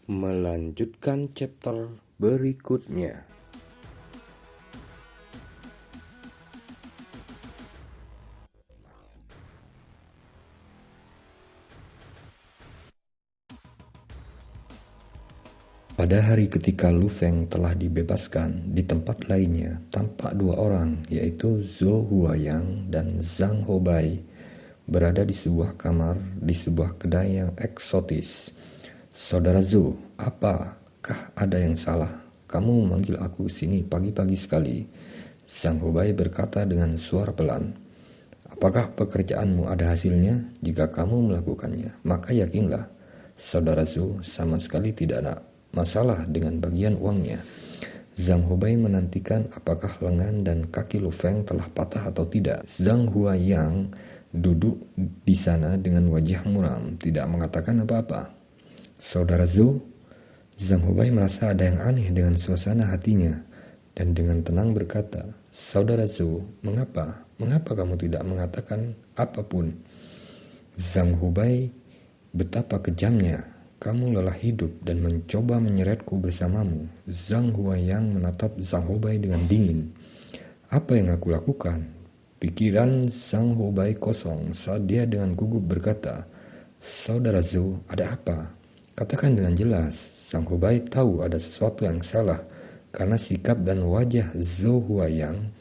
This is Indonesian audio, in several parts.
Melanjutkan chapter berikutnya. Pada hari ketika Lu Feng telah dibebaskan, di tempat lainnya tampak dua orang, yaitu Zhou Huayang dan Zhang Houbai, berada di sebuah kamar di sebuah kedai yang eksotis. "Saudara Zhou, apakah ada yang salah? Kamu memanggil aku sini pagi-pagi sekali," Zhang Houbai berkata dengan suara pelan. "Apakah pekerjaanmu ada hasilnya? Jika kamu melakukannya, maka yakinlah, Saudara Zhou sama sekali tidak ada masalah dengan bagian uangnya." Zhang Houbai menantikan apakah lengan dan kaki Lu Feng telah patah atau tidak. Zhang Huayang duduk di sana dengan wajah muram, tidak mengatakan apa-apa. "Saudara Zhou," Zhang Houbai merasa ada yang aneh dengan suasana hatinya, dan dengan tenang berkata, "Saudara Zhou, mengapa kamu tidak mengatakan apapun?" Zhang Houbai, "Betapa kejamnya. Kamu lelah hidup dan mencoba menyeretku bersamamu." Zhang Huayang menatap Zhang Houbai dengan dingin. "Apa yang aku lakukan?" Pikiran Zhang Houbai kosong saat dia dengan gugup berkata, "Saudara Zhou, ada apa? Katakan dengan jelas." Zhang Houbai tahu ada sesuatu yang salah karena sikap dan wajah Zhou Huayang,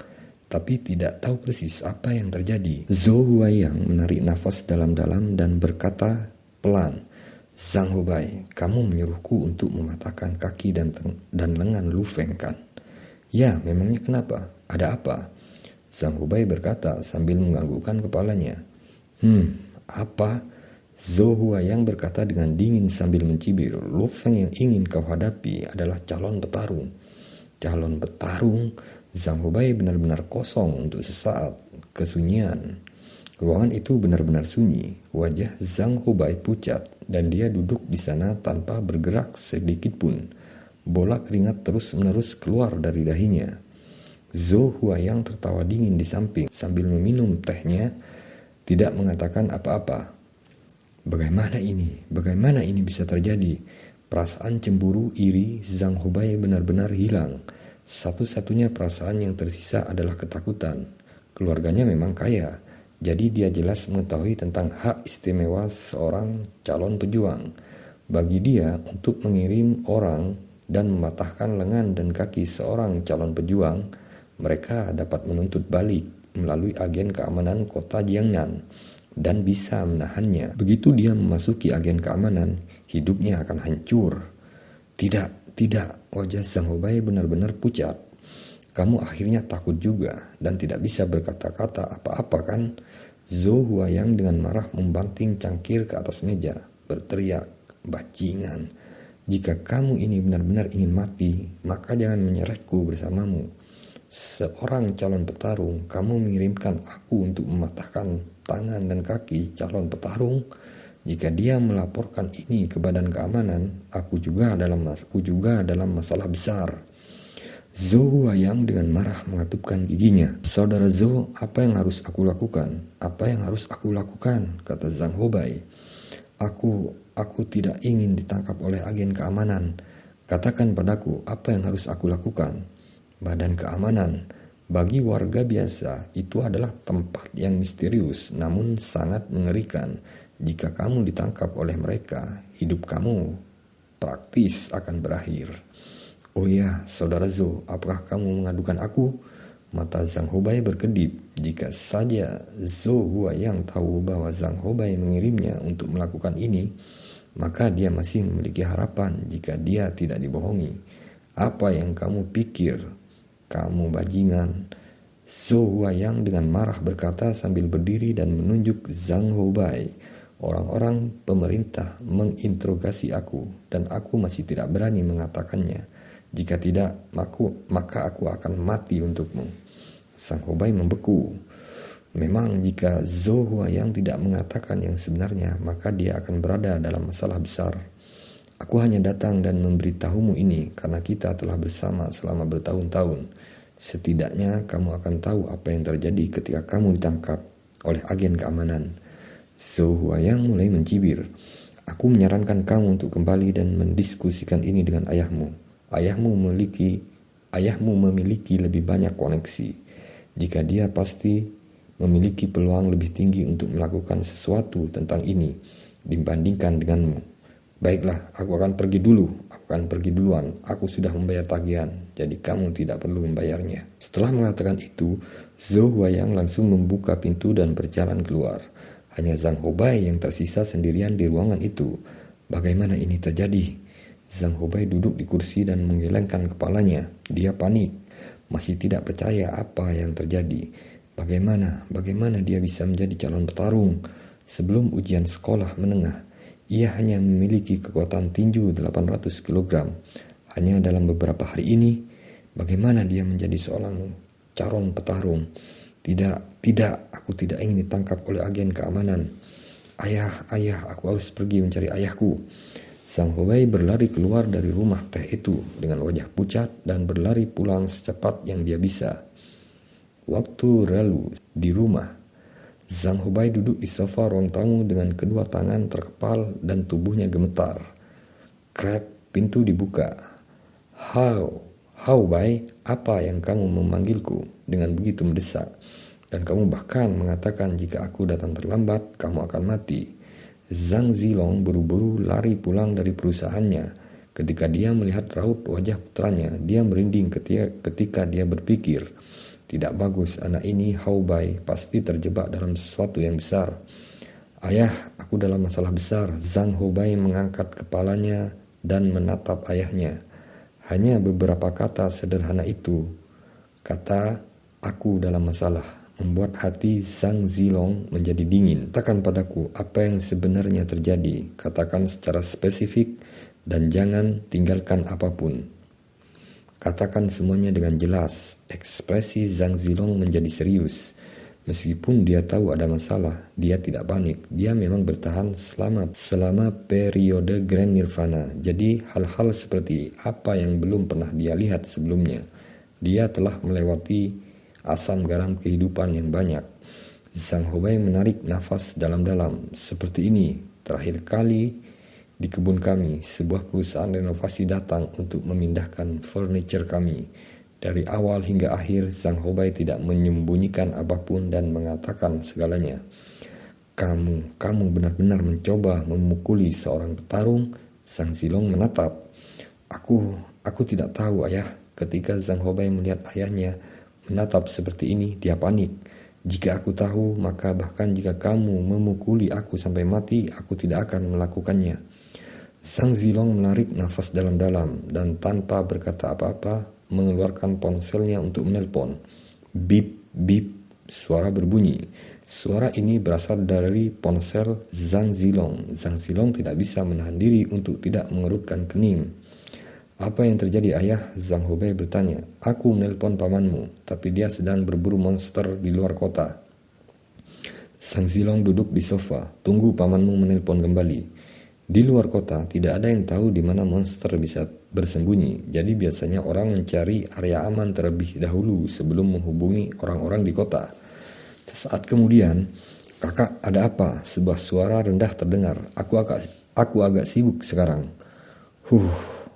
tapi tidak tahu persis apa yang terjadi. Zhou Huayang menarik nafas dalam-dalam dan berkata pelan, "Zhang Houbai, kamu menyuruhku untuk mematahkan kaki dan lengan Lu Feng, kan?" "Ya, memangnya kenapa? Ada apa?" Zhang Houbai berkata sambil menganggukkan kepalanya. Apa?" Zhou Huayang berkata dengan dingin sambil mencibir. "Lu Feng yang ingin kau hadapi adalah calon petarung." "Calon petarung?" Zhang Houbai benar-benar kosong untuk sesaat. Kesunyian. Ruangan itu benar-benar sunyi. Wajah Zhang Houbai pucat dan dia duduk di sana tanpa bergerak sedikit pun. Bola keringat terus-menerus keluar dari dahinya. Zhou Huayang tertawa dingin di samping sambil meminum tehnya, tidak mengatakan apa-apa. Bagaimana ini bisa terjadi? Perasaan cemburu, iri Zhang Houbai benar-benar hilang. Satu-satunya perasaan yang tersisa adalah ketakutan. Keluarganya memang kaya, jadi dia jelas mengetahui tentang hak istimewa seorang calon pejuang. Bagi dia, untuk mengirim orang dan mematahkan lengan dan kaki seorang calon pejuang, mereka dapat menuntut balik melalui agen keamanan kota Jiangnan dan bisa menahannya. Begitu dia memasuki agen keamanan, hidupnya akan hancur. Tidak, wajah Zhang Houbai benar-benar pucat. "Kamu akhirnya takut juga dan tidak bisa berkata-kata apa-apa, kan?" Zhou Huayang dengan marah membanting cangkir ke atas meja, berteriak, "Bajingan, jika kamu ini benar-benar ingin mati, maka jangan menyeretku bersamamu. Seorang calon petarung, kamu mengirimkan aku untuk mematahkan tangan dan kaki calon petarung. Jika dia melaporkan ini ke badan keamanan, aku juga dalam masalah besar." Zhou Huayang dengan marah mengatupkan giginya. "Saudara Zhou, apa yang harus aku lakukan?" "Apa yang harus aku lakukan?" kata Zhang Houbai. Aku tidak ingin ditangkap oleh agen keamanan. Katakan padaku, apa yang harus aku lakukan?" "Badan keamanan. Bagi warga biasa, itu adalah tempat yang misterius namun sangat mengerikan. Jika kamu ditangkap oleh mereka, hidup kamu praktis akan berakhir." "Oh ya, Saudara Zhou, apakah kamu mengadukan aku?" Mata Zhang Houbai berkedip. Jika saja Zhou Huayang tahu bahwa Zhang Houbai mengirimnya untuk melakukan ini, maka dia masih memiliki harapan jika dia tidak dibohongi. "Apa yang kamu pikir? Kamu bajingan." Zhou Huayang dengan marah berkata sambil berdiri dan menunjuk Zhang Houbai. "Orang-orang pemerintah menginterogasi aku dan aku masih tidak berani mengatakannya. Jika tidak, maka aku akan mati untukmu." Zhang Houbai membeku. Memang jika Zhou Huayang tidak mengatakan yang sebenarnya, maka dia akan berada dalam masalah besar. "Aku hanya datang dan memberitahumu ini karena kita telah bersama selama bertahun-tahun. Setidaknya kamu akan tahu apa yang terjadi ketika kamu ditangkap oleh agen keamanan." Zhou Huayang mulai mencibir. Aku menyarankan kamu untuk kembali dan mendiskusikan ini dengan ayahmu. Ayahmu memiliki lebih banyak koneksi. Jika dia pasti memiliki peluang lebih tinggi untuk melakukan sesuatu tentang ini dibandingkan denganmu. Baiklah, aku akan pergi duluan. Aku sudah membayar tagihan, jadi kamu tidak perlu membayarnya. Setelah mengatakan itu, Zhou Huayang langsung membuka pintu dan berjalan keluar. Hanya Zhang Houbai yang tersisa sendirian di ruangan itu. Bagaimana ini terjadi? Zhang Houbai duduk di kursi dan menggelengkan kepalanya. Dia panik, masih tidak percaya apa yang terjadi. Bagaimana dia bisa menjadi calon petarung? Sebelum ujian sekolah menengah, ia hanya memiliki kekuatan tinju 800 kg. Hanya dalam beberapa hari ini, bagaimana dia menjadi seorang calon petarung? Tidak, aku tidak ingin ditangkap oleh agen keamanan. Ayah, aku harus pergi mencari ayahku. Zhang Houbai berlari keluar dari rumah teh itu dengan wajah pucat dan berlari pulang secepat yang dia bisa. Waktu lalu di rumah, Zhang Houbai duduk di sofa ruang tamu dengan kedua tangan terkepal dan tubuhnya gemetar. Krek, pintu dibuka. Houbai, apa yang kamu memanggilku dengan begitu mendesak? Dan kamu bahkan mengatakan jika aku datang terlambat, kamu akan mati. Zhang Zilong buru-buru lari pulang dari perusahaannya. Ketika dia melihat raut wajah putranya, dia merinding ketika dia berpikir, tidak bagus, anak ini Houbai pasti terjebak dalam sesuatu yang besar. Ayah, aku dalam masalah besar. Zhang Houbai mengangkat kepalanya dan menatap ayahnya. Hanya beberapa kata sederhana itu, kata aku dalam masalah, membuat hati Zhang Zilong menjadi dingin. Katakan padaku apa yang sebenarnya terjadi. Katakan secara spesifik dan jangan tinggalkan apapun. Katakan semuanya dengan jelas. Ekspresi Zhang Zilong menjadi serius. Meskipun dia tahu ada masalah, dia tidak panik. Dia memang bertahan selama periode Grand Nirvana. Jadi hal-hal seperti apa yang belum pernah dia lihat sebelumnya. Dia telah melewati asam garam kehidupan yang banyak. Zhang Houbai menarik nafas dalam-dalam. Seperti ini, terakhir kali di kebun kami, sebuah perusahaan renovasi datang untuk memindahkan furniture kami. Dari awal hingga akhir, Zhang Houbai tidak menyembunyikan apapun dan mengatakan segalanya. Kamu benar-benar mencoba memukuli seorang petarung? Zhang Zilong menatap. Aku tidak tahu, ayah. Ketika Zhang Houbai melihat ayahnya menatap seperti ini, dia panik. Jika aku tahu, maka bahkan jika kamu memukuli aku sampai mati, aku tidak akan melakukannya. Zhang Zilong menarik nafas dalam-dalam dan tanpa berkata apa-apa, mengeluarkan ponselnya untuk menelpon. Bip, bip, suara berbunyi. Suara ini berasal dari ponsel Zhang Zilong. Zhang Zilong tidak bisa menahan diri untuk tidak mengerutkan kening. Apa yang terjadi, ayah? Zhang Houbai bertanya. Aku menelpon pamanmu, tapi dia sedang berburu monster di luar kota. Zhang Zilong duduk di sofa. Tunggu pamanmu menelpon kembali. Di luar kota, tidak ada yang tahu di mana monster bisa bersembunyi. Jadi biasanya orang mencari area aman terlebih dahulu sebelum menghubungi orang-orang di kota. Sesaat kemudian, kakak, ada apa? Sebuah suara rendah terdengar. Aku agak sibuk sekarang.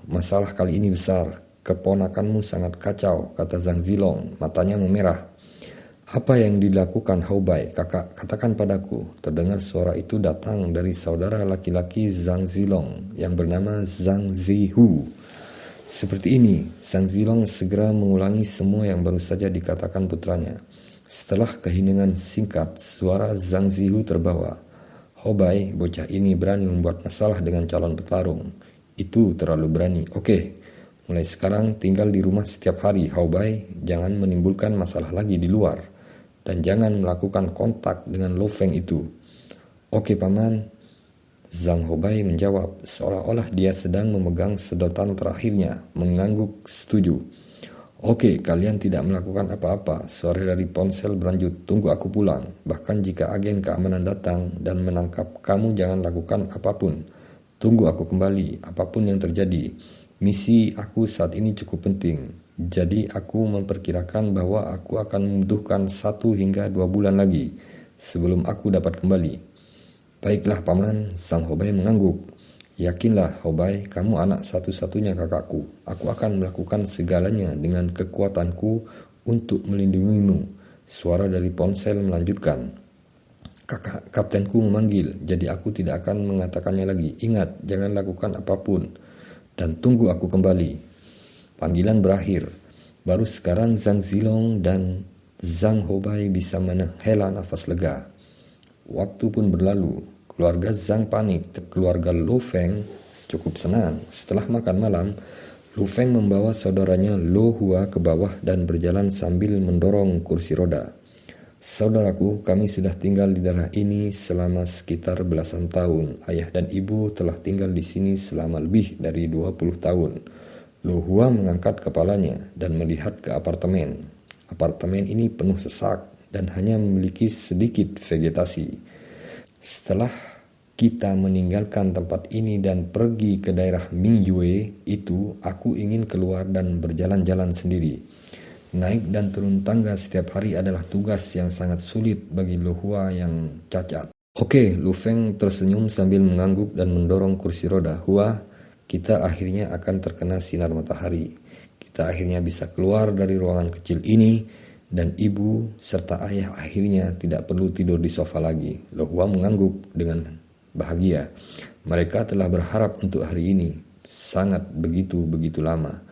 Masalah kali ini besar. Keponakanmu sangat kacau, kata Zhang Zilong. Matanya memerah. Apa yang dilakukan Houbai, kakak? Katakan padaku. Terdengar suara itu datang dari saudara laki-laki Zhang Zilong yang bernama Zhang Zihu. Seperti ini, Zhang Zilong segera mengulangi semua yang baru saja dikatakan putranya. Setelah keheningan singkat, suara Zhang Zihu terbawa. Houbai, bocah ini berani membuat masalah dengan calon petarung. Itu terlalu berani. Oke, mulai sekarang tinggal di rumah setiap hari, Houbai. Jangan menimbulkan masalah lagi di luar. Dan jangan melakukan kontak dengan Lo Feng itu. Oke, paman. Zhang Houbai menjawab seolah-olah dia sedang memegang sedotan terakhirnya, mengangguk setuju. Oke, kalian tidak melakukan apa-apa. Suara dari ponsel berlanjut. Tunggu aku pulang. Bahkan jika agen keamanan datang dan menangkap kamu, jangan lakukan apapun. Tunggu aku kembali, apapun yang terjadi. Misi aku saat ini cukup penting. Jadi aku memperkirakan bahwa aku akan membutuhkan 1 hingga 2 bulan lagi sebelum aku dapat kembali. Baiklah paman, Sang Hobai mengangguk. Yakinlah Hobai, kamu anak satu-satunya kakakku. Aku akan melakukan segalanya dengan kekuatanku untuk melindungimu. Suara dari ponsel melanjutkan. Kakak, kaptenku memanggil, jadi aku tidak akan mengatakannya lagi. Ingat, jangan lakukan apapun. Dan tunggu aku kembali. Panggilan berakhir. Baru sekarang Zhang Zilong dan Zhang Hobai bisa menghela nafas lega. Waktu pun berlalu, keluarga Zhang panik, keluarga Lu Feng cukup senang. Setelah makan malam, Lu Feng membawa saudaranya Lu Hua ke bawah dan berjalan sambil mendorong kursi roda. Saudaraku, kami sudah tinggal di daerah ini selama sekitar belasan tahun. Ayah dan ibu telah tinggal di sini selama lebih dari 20 tahun. Lu Hua mengangkat kepalanya dan melihat ke apartemen. Apartemen ini penuh sesak dan hanya memiliki sedikit vegetasi. Setelah kita meninggalkan tempat ini dan pergi ke daerah Mingyue itu, aku ingin keluar dan berjalan-jalan sendiri. Naik dan turun tangga setiap hari adalah tugas yang sangat sulit bagi Lu Hua yang cacat. Oke, Lu Feng tersenyum sambil mengangguk dan mendorong kursi roda. Hua, kita akhirnya akan terkena sinar matahari. Kita akhirnya bisa keluar dari ruangan kecil ini, dan ibu serta ayah akhirnya tidak perlu tidur di sofa lagi. Lu Hua mengangguk dengan bahagia. Mereka telah berharap untuk hari ini sangat begitu lama.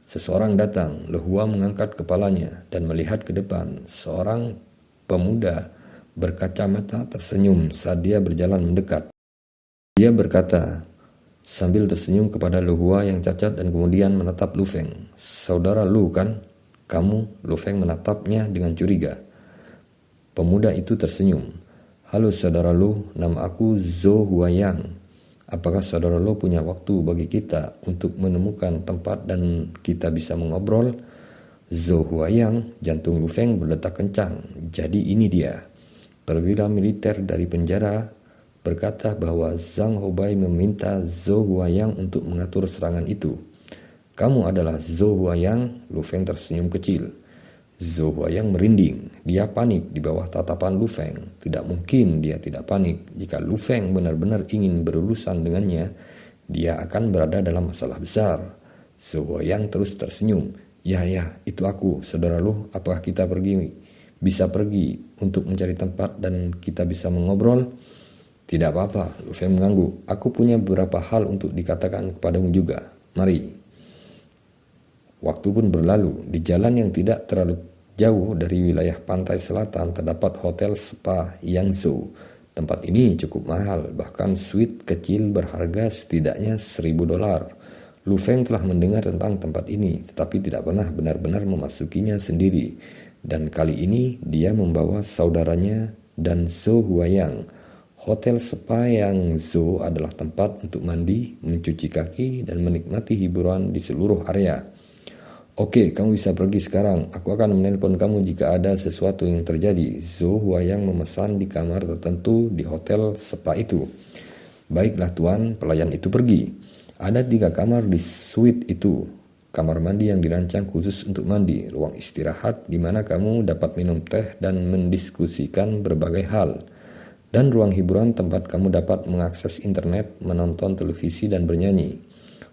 Seseorang datang. Lu Hua mengangkat kepalanya dan melihat ke depan. Seorang pemuda berkacamata tersenyum saat dia berjalan mendekat. Dia berkata sambil tersenyum kepada Lu Hua yang cacat dan kemudian menatap Lu Feng. Saudara Lu kan? Kamu? Lu Feng menatapnya dengan curiga. Pemuda itu tersenyum. Halo saudara Lu, nama aku Zhou Huayang. Apakah saudara Lu punya waktu bagi kita untuk menemukan tempat dan kita bisa mengobrol? Zhou Huayang, jantung Lu Feng berdetak kencang. Jadi ini dia. Perwira militer dari penjara berkata bahwa Zhang Hobai meminta Zhou Huayang untuk mengatur serangan itu. Kamu adalah Zhou Huayang? Lu Feng tersenyum kecil. Zhou Huayang merinding. Dia panik di bawah tatapan Lu Feng. Tidak mungkin dia tidak panik. Jika Lu Feng benar-benar ingin berurusan dengannya, dia akan berada dalam masalah besar. Zhou Huayang terus tersenyum. Ya, itu aku, saudara Lu. Apakah kita bisa pergi untuk mencari tempat dan kita bisa mengobrol? Tidak apa-apa, Lu Feng mengangguk. Aku punya beberapa hal untuk dikatakan kepadamu juga. Mari. Waktu pun berlalu. Di jalan yang tidak terlalu jauh dari wilayah pantai selatan terdapat hotel spa Yangzhou. Tempat ini cukup mahal, bahkan suite kecil berharga setidaknya $1.000. Lu Feng telah mendengar tentang tempat ini, tetapi tidak pernah benar-benar memasukinya sendiri. Dan kali ini dia membawa saudaranya dan Zhou Huayang. Hotel spa Yangzhou adalah tempat untuk mandi, mencuci kaki, dan menikmati hiburan di seluruh area. Oke, kamu bisa pergi sekarang. Aku akan menelpon kamu jika ada sesuatu yang terjadi. Zhou Huayang memesan di kamar tertentu di hotel spa itu. Baiklah tuan, pelayan itu pergi. Ada 3 kamar di suite itu. Kamar mandi yang dirancang khusus untuk mandi, ruang istirahat di mana kamu dapat minum teh dan mendiskusikan berbagai hal, dan ruang hiburan tempat kamu dapat mengakses internet, menonton televisi, dan bernyanyi.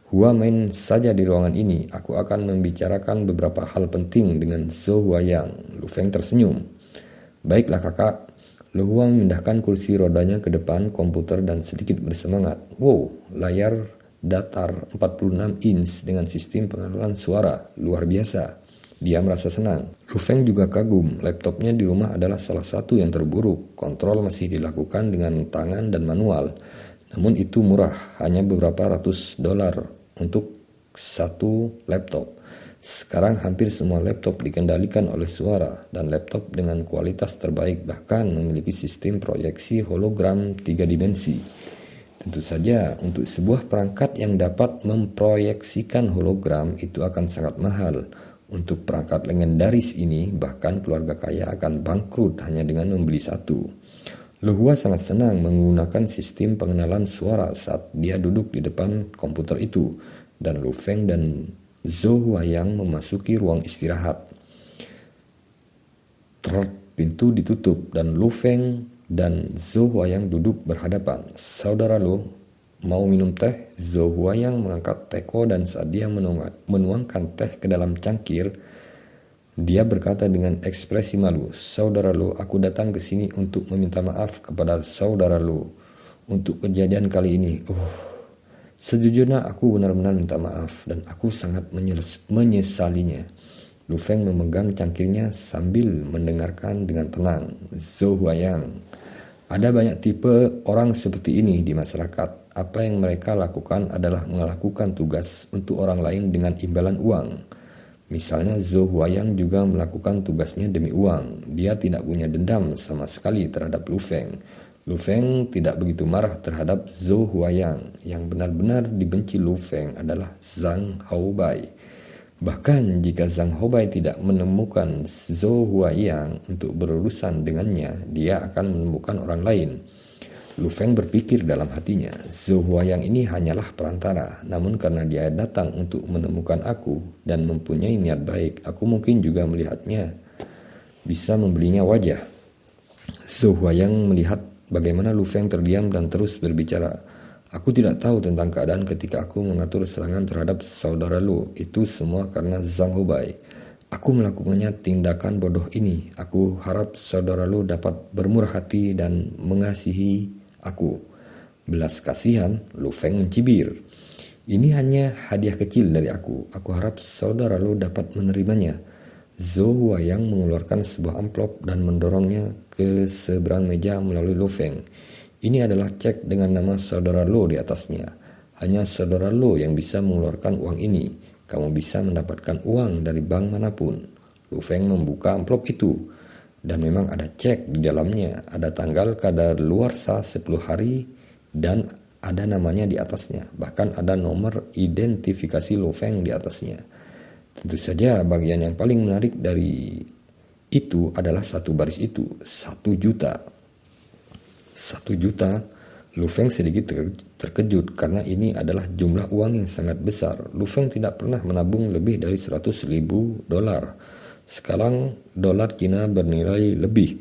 Hua main saja di ruangan ini. Aku akan membicarakan beberapa hal penting dengan Zhou Huayang. Lu Feng tersenyum. Baiklah kakak. Lu Hua memindahkan kursi rodanya ke depan komputer dan sedikit bersemangat. Wow, layar datar 46 inch dengan sistem pengaturan suara. Luar biasa. Dia merasa senang. Lu Feng juga kagum. Laptopnya di rumah adalah salah satu yang terburuk. Kontrol masih dilakukan dengan tangan dan manual. Namun itu murah, hanya beberapa ratus $. Untuk satu laptop. Sekarang hampir semua laptop dikendalikan oleh suara, dan laptop dengan kualitas terbaik bahkan memiliki sistem proyeksi hologram 3 dimensi. Tentu saja untuk sebuah perangkat yang dapat memproyeksikan hologram itu akan sangat mahal. Untuk perangkat legendaris ini bahkan keluarga kaya akan bangkrut hanya dengan membeli satu. Lu Hua sangat senang menggunakan sistem pengenalan suara saat dia duduk di depan komputer itu, dan Lu Feng dan Zhou Huayang memasuki ruang istirahat. Pintu ditutup dan Lu Feng dan Zhou Huayang duduk berhadapan. "Saudara Lu, mau minum teh?" Zhou Huayang mengangkat teko dan saat dia menuangkan teh ke dalam cangkir, dia berkata dengan ekspresi malu, "Saudara Lu, aku datang ke sini untuk meminta maaf kepada saudara Lu untuk kejadian kali ini. Sejujurnya aku benar-benar minta maaf dan aku sangat menyesalinya." Lu Feng memegang cangkirnya sambil mendengarkan dengan tenang. "Zhou Huayang, ada banyak tipe orang seperti ini di masyarakat. Apa yang mereka lakukan adalah melakukan tugas untuk orang lain dengan imbalan uang. Misalnya Zhou Huayang juga melakukan tugasnya demi uang. Dia tidak punya dendam sama sekali terhadap Lu Feng. Lu Feng tidak begitu marah terhadap Zhou Huayang. Yang benar-benar dibenci Lu Feng adalah Zhang Haobai. Bahkan jika Zhang Haobai tidak menemukan Zhou Huayang untuk berurusan dengannya, dia akan menemukan orang lain. Lu Feng berpikir dalam hatinya, Zhou Huayang ini hanyalah perantara, namun karena dia datang untuk menemukan aku dan mempunyai niat baik, aku mungkin juga melihatnya bisa membelinya wajah. Zhou Huayang melihat bagaimana Lu Feng terdiam dan terus berbicara. "Aku tidak tahu tentang keadaan ketika aku mengatur serangan terhadap saudara Lu. Itu semua karena Zhang Haobai. Aku melakukannya tindakan bodoh ini. Aku harap saudara Lu dapat bermurah hati dan mengasihi aku." Belas kasihan, Lu Feng mencibir. "Ini hanya hadiah kecil dari aku. Aku harap saudara Lu dapat menerimanya." Zhou Huayang mengeluarkan sebuah amplop dan mendorongnya ke seberang meja melalui Lu Feng. "Ini adalah cek dengan nama saudara Lo di atasnya. Hanya saudara Lo yang bisa mengeluarkan uang ini. Kamu bisa mendapatkan uang dari bank manapun." Lu Feng membuka amplop itu. Dan memang ada cek di dalamnya. Ada tanggal kadaluarsa 10 hari dan ada namanya di atasnya. Bahkan ada nomor identifikasi Lu Feng di atasnya. Tentu saja bagian yang paling menarik dari itu adalah satu baris itu. 1 juta. 1 juta. Lu Feng sedikit terkejut karena ini adalah jumlah uang yang sangat besar. Lu Feng tidak pernah menabung lebih dari 100.000 dolar. Sekarang dolar Cina bernilai lebih.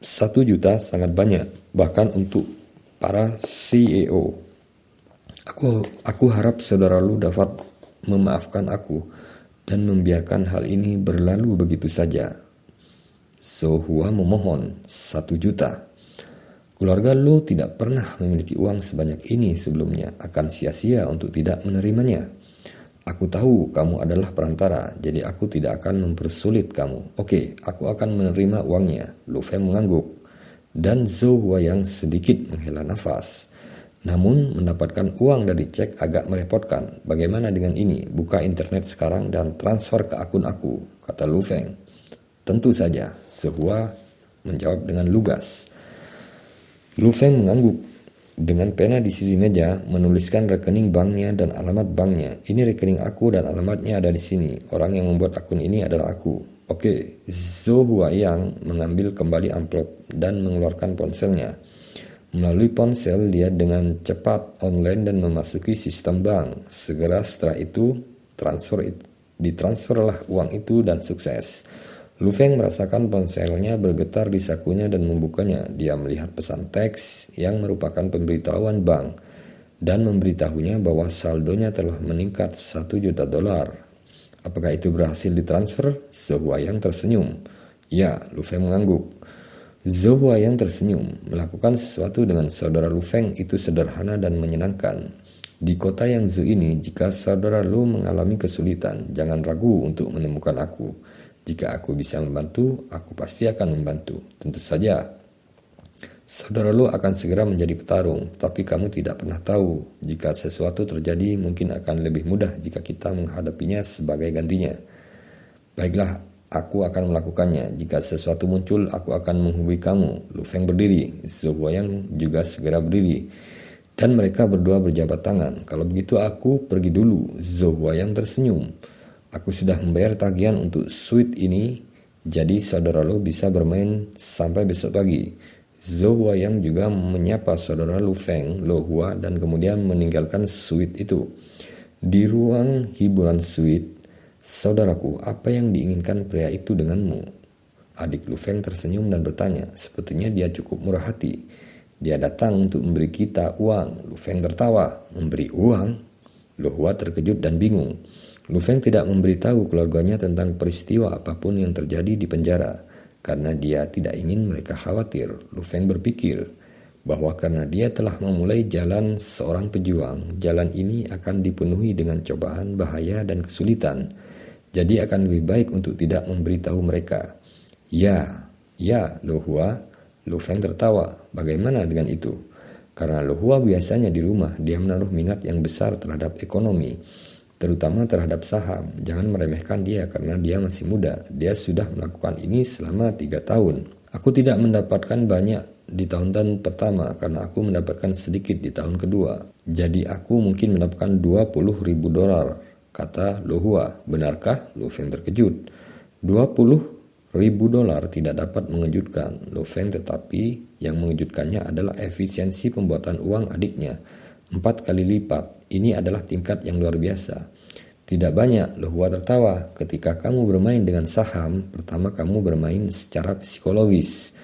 1 juta sangat banyak, bahkan untuk para CEO. Aku harap saudara Lu dapat memaafkan aku dan membiarkan hal ini berlalu begitu saja. Zhou Hua memohon. 1 juta. Keluarga Lo tidak pernah memiliki uang sebanyak ini sebelumnya, akan sia-sia untuk tidak menerimanya. Aku tahu kamu adalah perantara, jadi aku tidak akan mempersulit kamu. Oke, aku akan menerima uangnya. Lu Feng mengangguk. Dan Zhou Huayang sedikit menghela nafas. Namun mendapatkan uang dari cek agak merepotkan. Bagaimana dengan ini? Buka internet sekarang dan transfer ke akun aku, kata Lu Feng. Tentu saja, Zhou Hua menjawab dengan lugas. Lu Feng mengangguk. Dengan pena di sisi meja, menuliskan rekening banknya dan alamat banknya. "Ini rekening aku dan alamatnya ada di sini. Orang yang membuat akun ini adalah aku." Oke, Zhou Huayang mengambil kembali amplop dan mengeluarkan ponselnya. Melalui ponsel, dia dengan cepat online dan memasuki sistem bank. Segera setelah itu, ditransferlah uang itu dan sukses. Lu Feng merasakan ponselnya bergetar di sakunya dan membukanya. Dia melihat pesan teks yang merupakan pemberitahuan bank dan memberitahunya bahwa saldonya telah meningkat 1 juta dolar. Apakah itu berhasil ditransfer? Zhou Huayang tersenyum. Ya, Lu Feng mengangguk. Zhou Huayang tersenyum. Melakukan sesuatu dengan saudara Lu Feng itu sederhana dan menyenangkan. Di kota yang Zhou ini, jika saudara Lu mengalami kesulitan, jangan ragu untuk menemukan aku. Jika aku bisa membantu, aku pasti akan membantu. Tentu saja, saudara Lu akan segera menjadi petarung, tapi kamu tidak pernah tahu. Jika sesuatu terjadi, mungkin akan lebih mudah jika kita menghadapinya sebagai gantinya. Baiklah, aku akan melakukannya. Jika sesuatu muncul, aku akan menghubungi kamu. Lu Feng berdiri, Zhou Huayang juga segera berdiri. Dan mereka berdua berjabat tangan. Kalau begitu aku pergi dulu. Zhou Huayang tersenyum. Aku sudah membayar tagihan untuk suite ini, jadi saudara Lu bisa bermain sampai besok pagi. Zhou Huayang juga menyapa saudara Lu Feng, Lu Hua, dan kemudian meninggalkan suite itu. Di ruang hiburan suite, saudaraku, apa yang diinginkan pria itu denganmu? Adik Lu Feng tersenyum dan bertanya, sepertinya dia cukup murah hati. Dia datang untuk memberi kita uang. Lu Feng tertawa. Memberi uang? Lo Hua terkejut dan bingung. Lu Feng tidak memberitahu keluarganya tentang peristiwa apapun yang terjadi di penjara, karena dia tidak ingin mereka khawatir. Lu Feng berpikir bahwa karena dia telah memulai jalan seorang pejuang, jalan ini akan dipenuhi dengan cobaan, bahaya, dan kesulitan. Jadi akan lebih baik untuk tidak memberitahu mereka. Ya, Lo Hua. Lu Feng tertawa. Bagaimana dengan itu? Karena Lo Hua biasanya di rumah, dia menaruh minat yang besar terhadap ekonomi, terutama terhadap saham. Jangan meremehkan dia karena dia masih muda. Dia sudah melakukan ini selama 3 tahun. Aku tidak mendapatkan banyak di tahun pertama karena aku mendapatkan sedikit di tahun kedua. Jadi aku mungkin mendapatkan $20.000, kata Lo Hua. Benarkah? Lu Feng terkejut. $20.000 tidak dapat mengejutkan Lu Feng, tetapi yang mengejutkannya adalah efisiensi pembuatan uang adiknya. 4 kali lipat. Ini adalah tingkat yang luar biasa. Tidak banyak, Lu Hua tertawa. Ketika kamu bermain dengan saham, pertama kamu bermain secara psikologis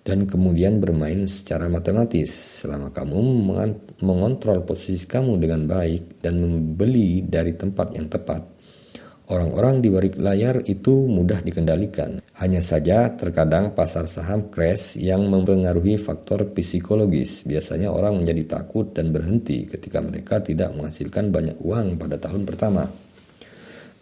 dan kemudian bermain secara matematis. Selama kamu mengontrol posisi kamu dengan baik dan membeli dari tempat yang tepat, orang-orang di balik layar itu mudah dikendalikan. Hanya saja terkadang pasar saham crash yang mempengaruhi faktor psikologis. Biasanya orang menjadi takut dan berhenti ketika mereka tidak menghasilkan banyak uang pada tahun pertama.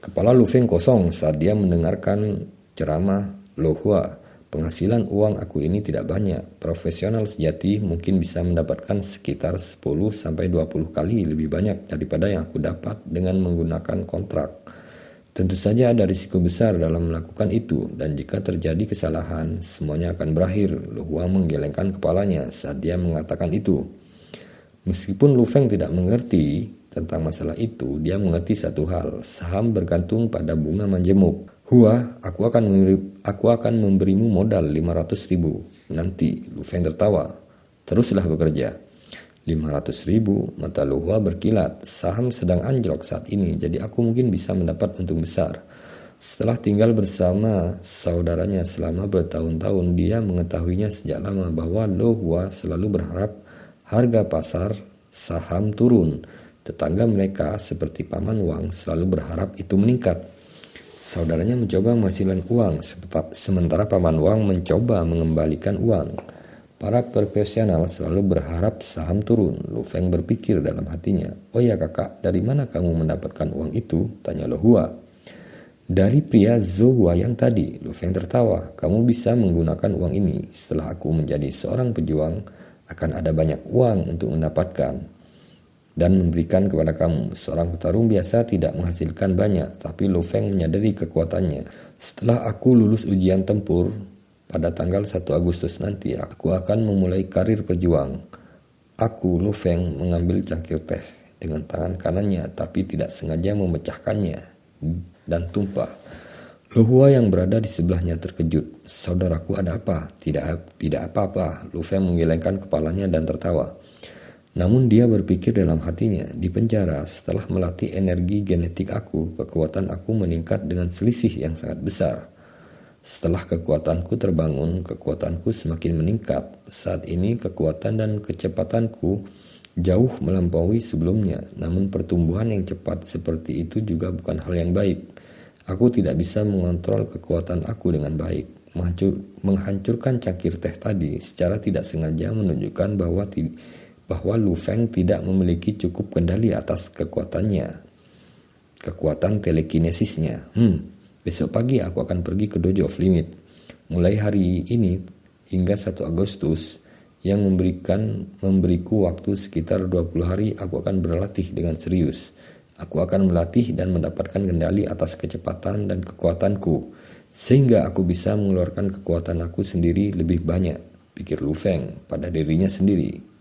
Kepala Lu Feng kosong saat dia mendengarkan ceramah Lo Hua. Penghasilan uang aku ini tidak banyak. Profesional sejati mungkin bisa mendapatkan sekitar 10-20 kali lebih banyak daripada yang aku dapat dengan menggunakan kontrak. Tentu saja ada risiko besar dalam melakukan itu, dan jika terjadi kesalahan, semuanya akan berakhir. Lo Hua menggelengkan kepalanya saat dia mengatakan itu. Meskipun Lu Feng tidak mengerti tentang masalah itu, dia mengerti satu hal. Saham bergantung pada bunga menjemuk. Hua, aku akan memberimu modal 500.000 nanti. Lu Feng tertawa. Teruslah bekerja. 500.000, mata Lo Hua berkilat. Saham sedang anjlok saat ini, jadi aku mungkin bisa mendapat untung besar. Setelah tinggal bersama saudaranya selama bertahun-tahun, dia mengetahuinya sejak lama bahwa Lo Hua selalu berharap harga pasar saham turun. Tetangga mereka seperti Paman Wang selalu berharap itu meningkat. Saudaranya mencoba menghasilkan uang, sementara Paman Wang mencoba mengembalikan uang. Para profesional selalu berharap saham turun. Lu Feng berpikir dalam hatinya. Oh ya kakak, dari mana kamu mendapatkan uang itu? Tanya Lo Hua. Dari pria Zhou Hua yang tadi. Lu Feng tertawa. Kamu bisa menggunakan uang ini. Setelah aku menjadi seorang pejuang, akan ada banyak uang untuk mendapatkan dan memberikan kepada kamu. Seorang petarung biasa tidak menghasilkan banyak, tapi Lu Feng menyadari kekuatannya. Setelah aku lulus ujian tempur, pada tanggal 1 Agustus nanti, aku akan memulai karir pejuang. Aku, Lu Feng, mengambil cangkir teh dengan tangan kanannya, tapi tidak sengaja memecahkannya dan tumpah. Lo Hua yang berada di sebelahnya terkejut. Saudaraku, ada apa? Tidak apa-apa. Lu Feng menggelengkan kepalanya dan tertawa. Namun dia berpikir dalam hatinya, di penjara setelah melatih energi genetik aku, kekuatan aku meningkat dengan selisih yang sangat besar. Setelah kekuatanku terbangun, kekuatanku semakin meningkat. Saat ini kekuatan dan kecepatanku jauh melampaui sebelumnya. Namun pertumbuhan yang cepat seperti itu juga bukan hal yang baik. Aku tidak bisa mengontrol kekuatan aku dengan baik. Menghancurkan cangkir teh tadi secara tidak sengaja menunjukkan bahwa Lu Feng tidak memiliki cukup kendali atas kekuatan telekinesisnya. Besok pagi aku akan pergi ke Dojo of Limit. Mulai hari ini hingga 1 Agustus yang memberiku waktu sekitar 20 hari, aku akan berlatih dengan serius. Aku akan melatih dan mendapatkan kendali atas kecepatan dan kekuatanku, sehingga aku bisa mengeluarkan kekuatan aku sendiri lebih banyak, pikir Lu Feng pada dirinya sendiri.